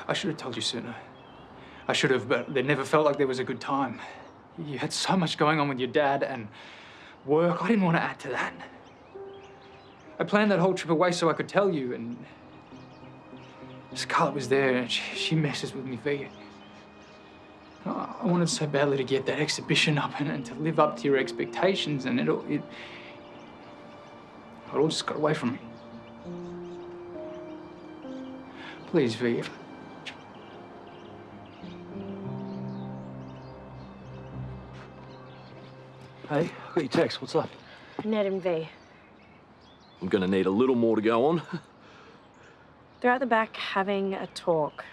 I should have told you sooner. I should have, but it never felt like there was a good time. You had so much going on with your dad and work. I didn't want to add to that. I planned that whole trip away so I could tell you, and Scarlett was there, and she messes with me, V. I wanted so badly to get that exhibition up and to live up to your expectations, and it all just got away from me. Please, V. Hey, I got your text. What's up? Ned and V. I'm gonna need a little more to go on. They're at the back having a talk.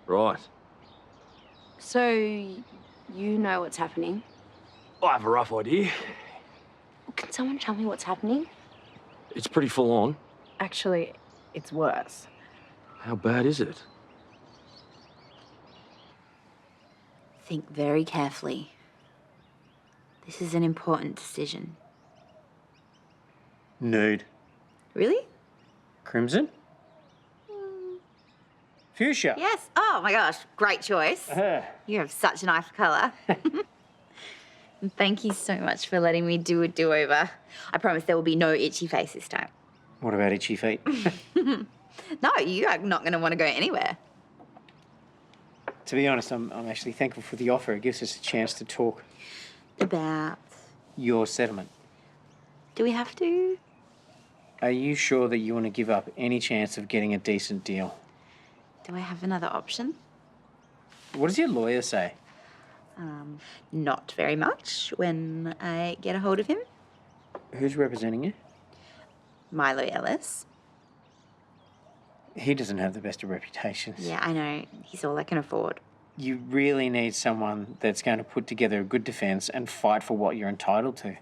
Right. So, you know what's happening? I have a rough idea. Can someone tell me what's happening? It's pretty full on. Actually, it's worse. How bad is it? Think very carefully. This is an important decision. Nude. Really? Crimson? Fuchsia. Yes. Oh my gosh, great choice. You have such an eye for colour. Thank you so much for letting me do a do-over. I promise there will be no itchy face this time. What about itchy feet? No, you are not going to want to go anywhere. To be honest, I'm actually thankful for the offer. It gives us a chance to talk. About? Your settlement. Do we have to? Are you sure that you want to give up any chance of getting a decent deal? Do I have another option? What does your lawyer say? Not very much when I get a hold of him. Who's representing you? Milo Ellis. He doesn't have the best of reputations. Yeah, I know. He's all I can afford. You really need someone that's going to put together a good defence and fight for what you're entitled to.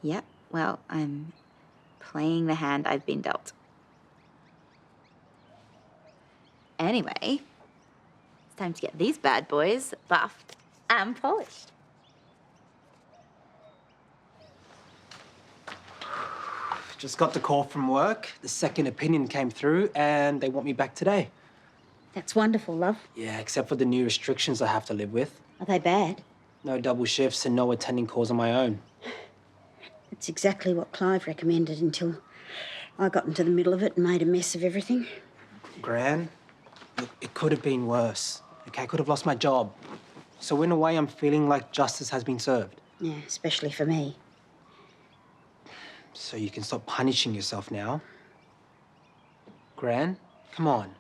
Yep. Well, I'm playing the hand I've been dealt. Anyway, it's time to get these bad boys buffed and polished. Just got the call from work. The second opinion came through and they want me back today. That's wonderful, love. Yeah, except for the new restrictions I have to live with. Are they bad? No double shifts and no attending calls on my own. It's exactly what Clive recommended until I got into the middle of it and made a mess of everything. Gran, look, it could have been worse. Okay, I could have lost my job. So in a way, I'm feeling like justice has been served. Yeah, especially for me. So you can stop punishing yourself now. Gran, come on.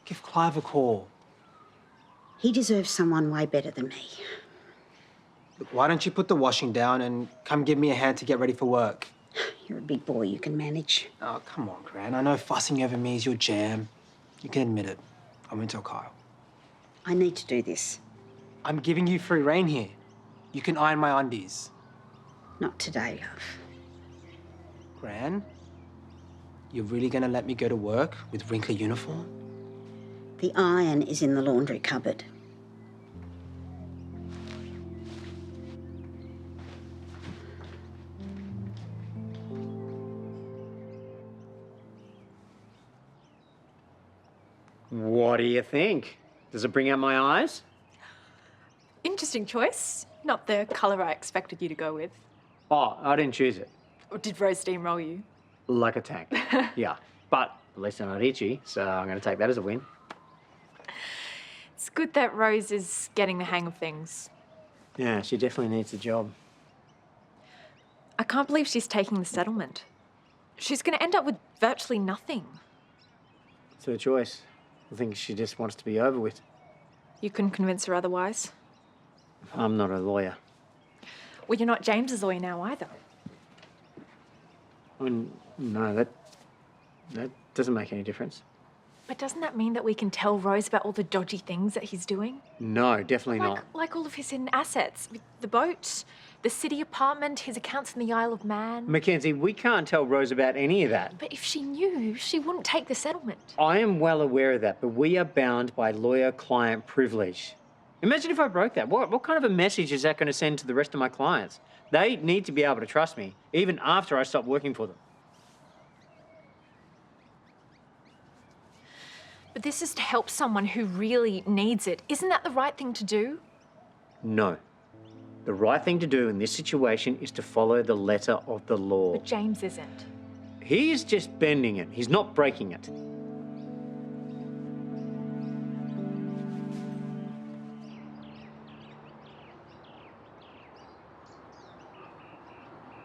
Give Clive a call. He deserves someone way better than me. Look, why don't you put the washing down and come give me a hand to get ready for work? You're a big boy, you can manage. Oh, come on, Gran. I know fussing over me is your jam. You can admit it. I won't tell Kyle. I need to do this. I'm giving you free rein here. You can iron my undies. Not today, love. Gran, you're really gonna let me go to work with wrinkly uniform? The iron is in the laundry cupboard. What do you think? Does it bring out my eyes? Interesting choice. Not the colour I expected you to go with. Oh, I didn't choose it. Or did Rose steamroll you? Like a tank. Yeah, but at least I'm not itchy, so I'm going to take that as a win. It's good that Rose is getting the hang of things. Yeah, she definitely needs a job. I can't believe she's taking the settlement. She's going to end up with virtually nothing. It's her choice. I think she just wants to be over with. You couldn't convince her otherwise? I'm not a lawyer. Well, you're not James's lawyer now either. I mean, no, that doesn't make any difference. But doesn't that mean that we can tell Rose about all the dodgy things that he's doing? No, definitely not. Like all of his hidden assets. The boat, the city apartment, his accounts in the Isle of Man. Mackenzie, we can't tell Rose about any of that. But if she knew, she wouldn't take the settlement. I am well aware of that, but we are bound by lawyer-client privilege. Imagine if I broke that. What kind of a message is that going to send to the rest of my clients? They need to be able to trust me, even after I stop working for them. But this is to help someone who really needs it. Isn't that the right thing to do? No. The right thing to do in this situation is to follow the letter of the law. But James isn't. He is just bending it. He's not breaking it.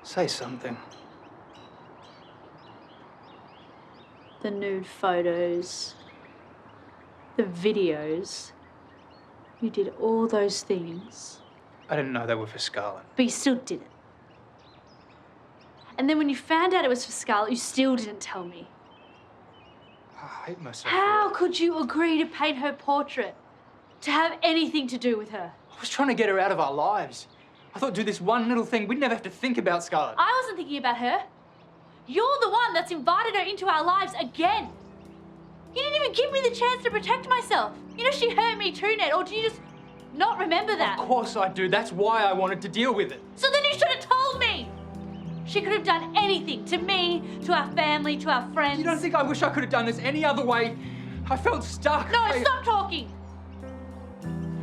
Say something. The nude photos, the videos. You did all those things, I didn't know they were for Scarlett. but you still did it. And then when you found out it was for Scarlett, you still didn't tell me. I hate myself. How could you agree to paint her portrait? To have anything to do with her? I was trying to get her out of our lives. I thought, do this one little thing, we'd never have to think about Scarlett. I wasn't thinking about her. You're the one that's invited her into our lives again. You didn't even give me the chance to protect myself. You know she hurt me too, Ned, or do you just not remember that? Of course I do. That's why I wanted to deal with it. So then you should have told me. She could have done anything to me, to our family, to our friends. You don't think I wish I could have done this any other way? I felt stuck. No, stop talking.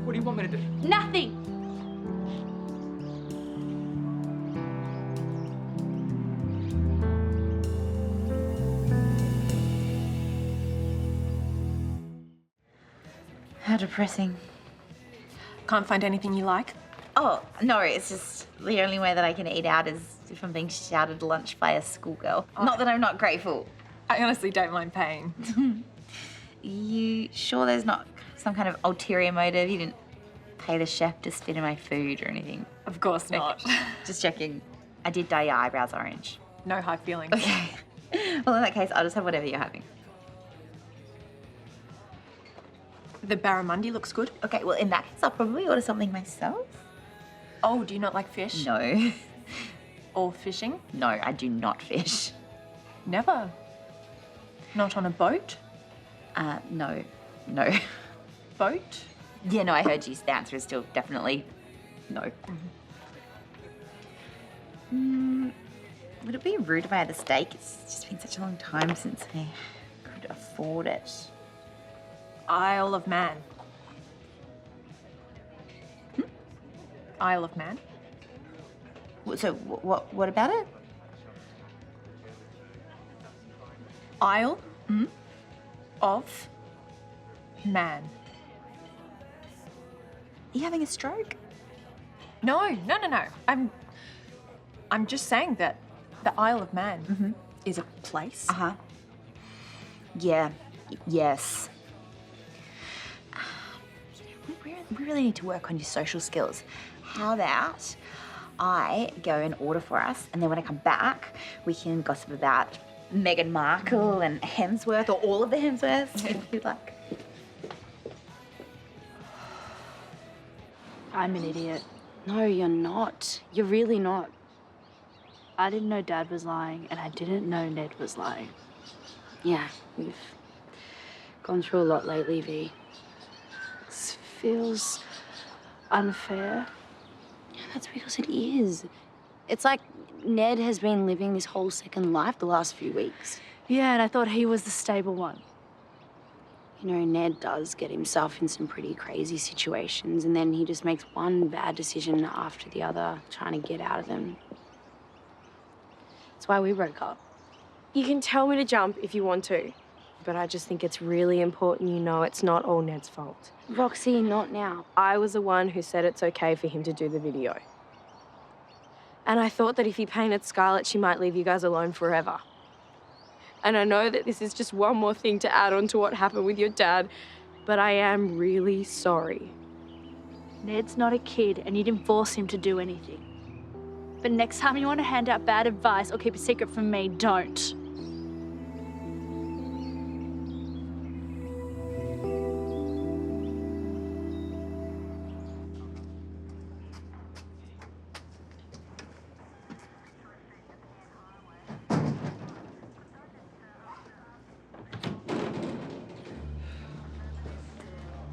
What do you want me to do? Nothing. How depressing. Can't find anything you like? Oh, no, it's just the only way that I can eat out is if I'm being shouted lunch by a schoolgirl. Not that I'm not grateful. I honestly don't mind paying. You sure there's not some kind of ulterior motive? You didn't pay the chef to spit in my food or anything? Of course not. Just checking. I did dye your eyebrows orange. No hard feelings. Okay. Well, in that case, I'll just have whatever you're having. The barramundi looks good. Okay, well, in that case, I'll probably order something myself. Oh, do you not like fish? No. Or fishing? No, I do not fish. Never. Not on a boat? No. Boat? Yeah, no, I heard you. The answer is still definitely no. Would it be rude if I had the steak? It's just been such a long time since I could afford it. Isle of Man. Isle of Man? So what about it? Isle of Man. Are you having a stroke? No. I'm just saying that the Isle of Man is a place. Uh-huh. Yeah. Yes. We really need to work on your social skills. How about I go and order for us, and then when I come back, we can gossip about Meghan Markle and Hemsworth, or all of the Hemsworths, if you'd like. I'm an idiot. No, you're not. You're really not. I didn't know Dad was lying, and I didn't know Ned was lying. Yeah, we've gone through a lot lately, V. This feels unfair. Yeah, that's because it is. It's like Ned has been living this whole second life the last few weeks. Yeah, and I thought he was the stable one. You know, Ned does get himself in some pretty crazy situations, and then he just makes one bad decision after the other, trying to get out of them. That's why we broke up. You can tell me to jump if you want to, but I just think it's really important you know it's not all Ned's fault. Roxy, not now. I was the one who said it's okay for him to do the video. And I thought that if he painted Scarlett, she might leave you guys alone forever. And I know that this is just one more thing to add on to what happened with your dad, but I am really sorry. Ned's not a kid, and you didn't force him to do anything. But next time you want to hand out bad advice or keep a secret from me, don't.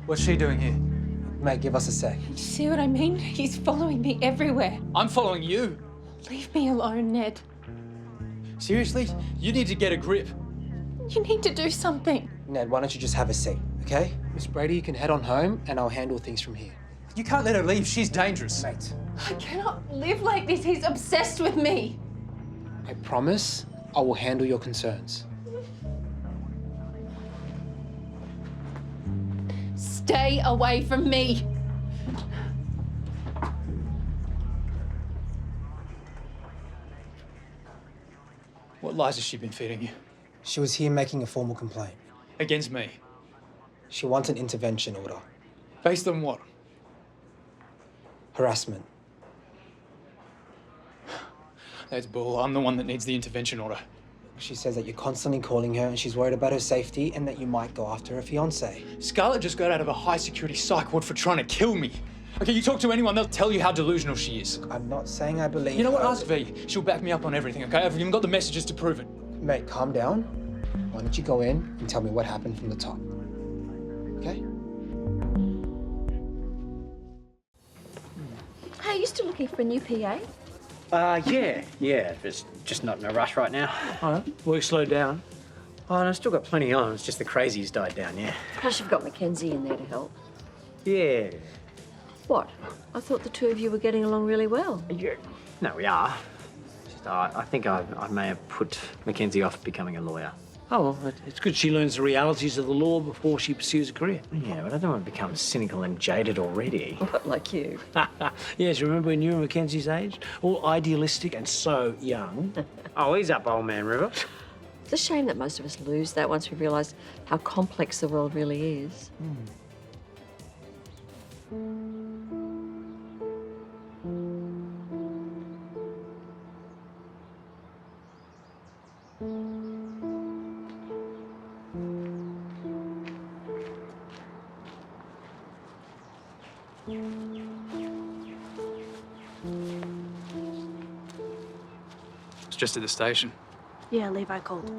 What's she doing here? Mate, give us a sec. You see what I mean? He's following me everywhere. I'm following you. Leave me alone, Ned. Seriously? You need to get a grip. You need to do something. Ned, why don't you just have a seat, okay? Miss Brady, you can head on home and I'll handle things from here. You can't let her leave. She's dangerous. Mate, I cannot live like this. He's obsessed with me. I promise I will handle your concerns. Stay away from me. What lies has she been feeding you? She was here making a formal complaint. Against me? She wants an intervention order. Based on what? Harassment. That's bull. I'm the one that needs the intervention order. She says that you're constantly calling her and she's worried about her safety and that you might go after her fiancé. Scarlett just got out of a high-security psych ward for trying to kill me. Okay, you talk to anyone, they'll tell you how delusional she is. I'm not saying I believe You know what? her. Ask V. She'll back me up on everything, okay? I've even got the messages to prove it. Mate, calm down. Why don't you go in and tell me what happened from the top? Okay? Hey, you still looking for a new PA? Yeah. It's just not in a rush right now. All right, work slowed down. Oh, and I've still got plenty on. It's just the crazies died down, yeah. Plus you've got Mackenzie in there to help. Yeah. What? I thought the two of you were getting along really well. Yeah. No, we are. Just, I think I may have put Mackenzie off becoming a lawyer. Oh, well, it's good she learns the realities of the law before she pursues a career. Yeah, but I don't want to become cynical and jaded already. What, like you? Yes, remember when you were Mackenzie's age? All idealistic and so young. Oh, he's up, old man River. It's a shame that most of us lose that once we realise how complex the world really is. It's just at the station. Yeah, Levi called.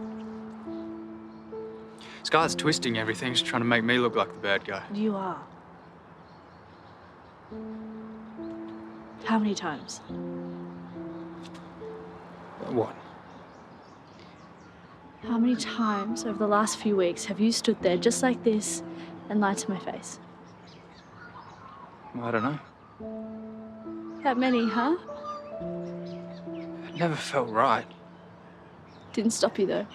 Scarlett's twisting everything. She's trying to make me look like the bad guy. You are. How many times? What? How many times over the last few weeks have you stood there just like this and lied to my face? Well, I don't know. That many, huh? It never felt right. Didn't stop you though.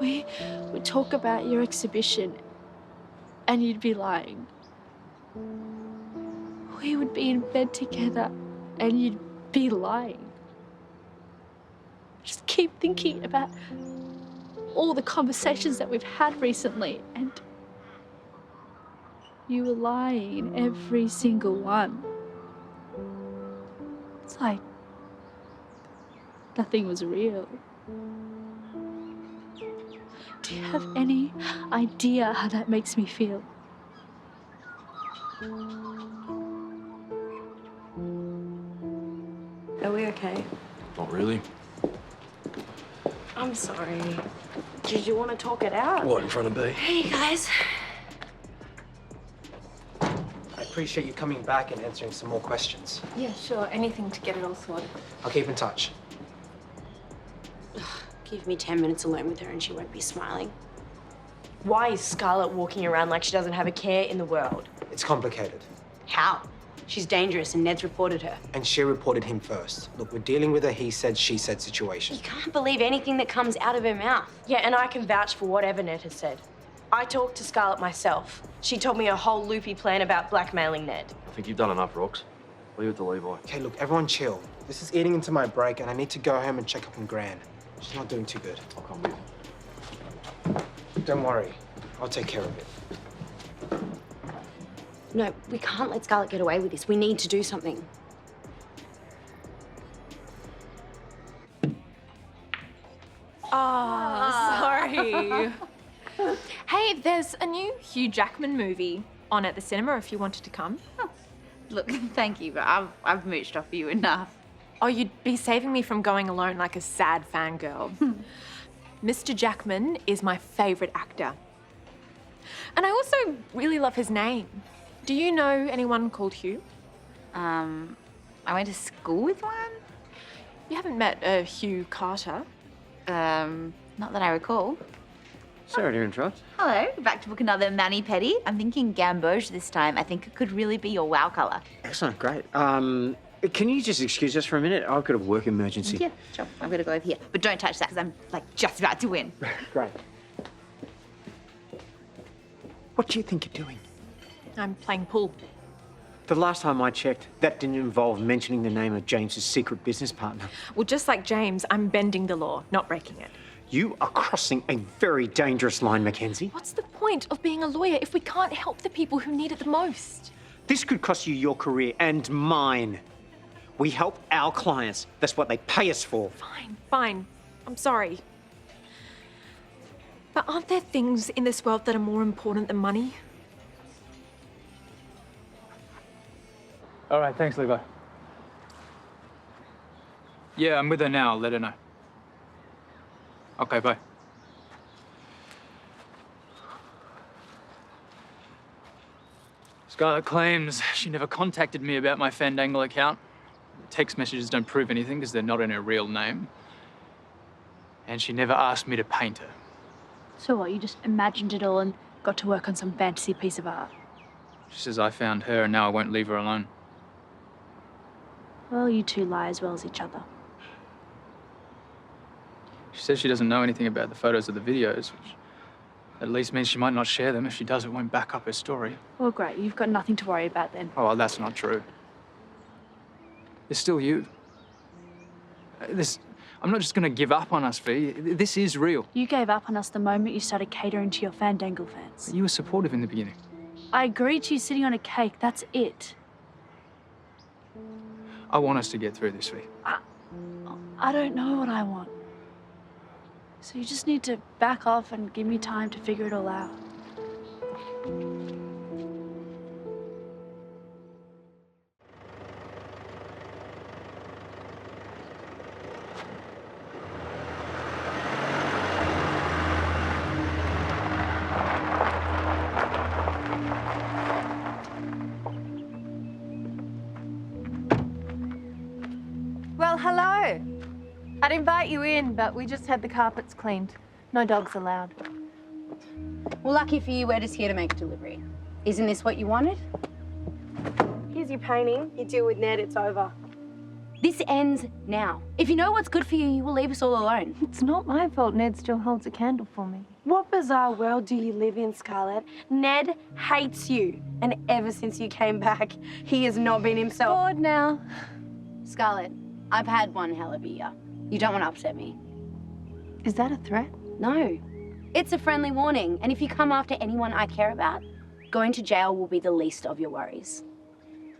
We would talk about your exhibition and you'd be lying. We would be in bed together and you'd be lying. Just keep thinking about all the conversations that we've had recently and you were lying in every single one. It's like nothing was real. Do you have any idea how that makes me feel? Are we okay? Not really. I'm sorry. Did you want to talk it out? What, in front of Bea? Hey, guys. I appreciate you coming back and answering some more questions. Yeah, sure. Anything to get it all sorted. I'll keep in touch. Give me 10 minutes alone with her and she won't be smiling. Why is Scarlett walking around like she doesn't have a care in the world? It's complicated. How? She's dangerous and Ned's reported her. And she reported him first. Look, we're dealing with a he said, she said situation. You can't believe anything that comes out of her mouth. Yeah, and I can vouch for whatever Ned has said. I talked to Scarlett myself. She told me a whole loopy plan about blackmailing Ned. I think you've done enough, Rox. Leave it to Levi. Okay, look, everyone chill. This is eating into my break and I need to go home and check up on Gran. She's not doing too good. I'll come with you. Don't worry. I'll take care of it. No, we can't let Scarlett get away with this. We need to do something. Oh, sorry. Hey, there's a new Hugh Jackman movie on at the cinema if you wanted to come. Look, thank you, but I've mooched off you enough. Oh, you'd be saving me from going alone like a sad fangirl. Mr. Jackman is my favourite actor. And I also really love his name. Do you know anyone called Hugh? I went to school with one. You haven't met Hugh Carter? Not that I recall. Sorry to interrupt. Hello, back to book another mani-pedi. I'm thinking gamboge this time. I think it could really be your wow colour. Excellent, great. Can you just excuse us for a minute? I've got a work emergency. Yeah, sure. I'm going to go over here. But don't touch that because I'm, like, just about to win. Great. What do you think you're doing? I'm playing pool. The last time I checked, that didn't involve mentioning the name of James's secret business partner. Well, just like James, I'm bending the law, not breaking it. You are crossing a very dangerous line, Mackenzie. What's the point of being a lawyer if we can't help the people who need it the most? This could cost you your career and mine. We help our clients. That's what they pay us for. Fine. I'm sorry. But aren't there things in this world that are more important than money? All right, thanks, Levi. Yeah, I'm with her now. I'll let her know. Okay, bye. Scarlett claims she never contacted me about my Fandangle account. Text messages don't prove anything because they're not in her real name. And she never asked me to paint her. So what, you just imagined it all and got to work on some fantasy piece of art? She says I found her and now I won't leave her alone. Well, you two lie as well as each other. She says she doesn't know anything about the photos of the videos, which at least means she might not share them. If she does, it won't back up her story. Well, great. You've got nothing to worry about then. Oh, well, that's not true. It's still you. I'm not just going to give up on us, V. This is real. You gave up on us the moment you started catering to your Fandangle fans. You were supportive in the beginning. I agreed to you sitting on a cake. That's it. I want us to get through this, V. I don't know what I want. So you just need to back off and give me time to figure it all out. Well, hello. I'd invite you in, but we just had the carpets cleaned. No dogs allowed. Well, lucky for you, we're just here to make a delivery. Isn't this what you wanted? Here's your painting. You deal with Ned, it's over. This ends now. If you know what's good for you, you will leave us all alone. It's not my fault Ned still holds a candle for me. What bizarre world do you live in, Scarlett? Ned hates you. And ever since you came back, he has not been himself. Bored now. Scarlett, I've had one hell of a year. You don't want to upset me. Is that a threat? No. It's a friendly warning. And if you come after anyone I care about, going to jail will be the least of your worries.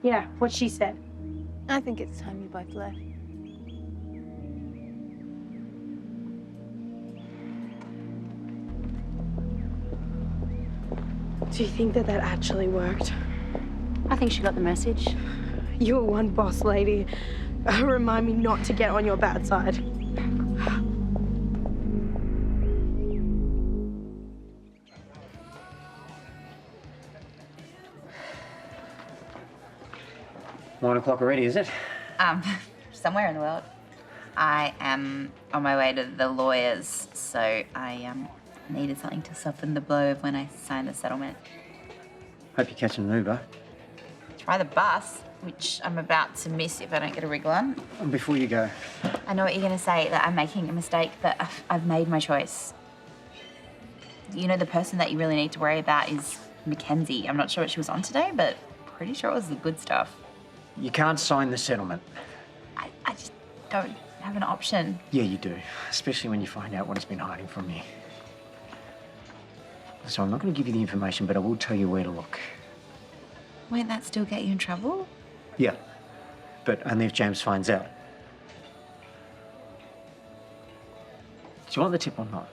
Yeah, what she said. I think it's time you both left. Do you think that actually worked? I think she got the message. You were one boss lady. Remind me not to get on your bad side. Nine o'clock already, is it? Somewhere in the world. I am on my way to the lawyers, so I needed something to soften the blow of when I signed the settlement. Hope you're catching an Uber. Try the bus, which I'm about to miss if I don't get a wriggle on. And before you go, I know what you're going to say, that I'm making a mistake, but I've made my choice. You know, the person that you really need to worry about is Mackenzie. I'm not sure what she was on today, but pretty sure it was the good stuff. you can't sign the settlement. I just don't have an option. Yeah, you do. Especially when you find out what he's been hiding from you. So I'm not going to give you the information, but I will tell you where to look. Won't that still get you in trouble? Yeah, but only if James finds out. Do you want the tip or not?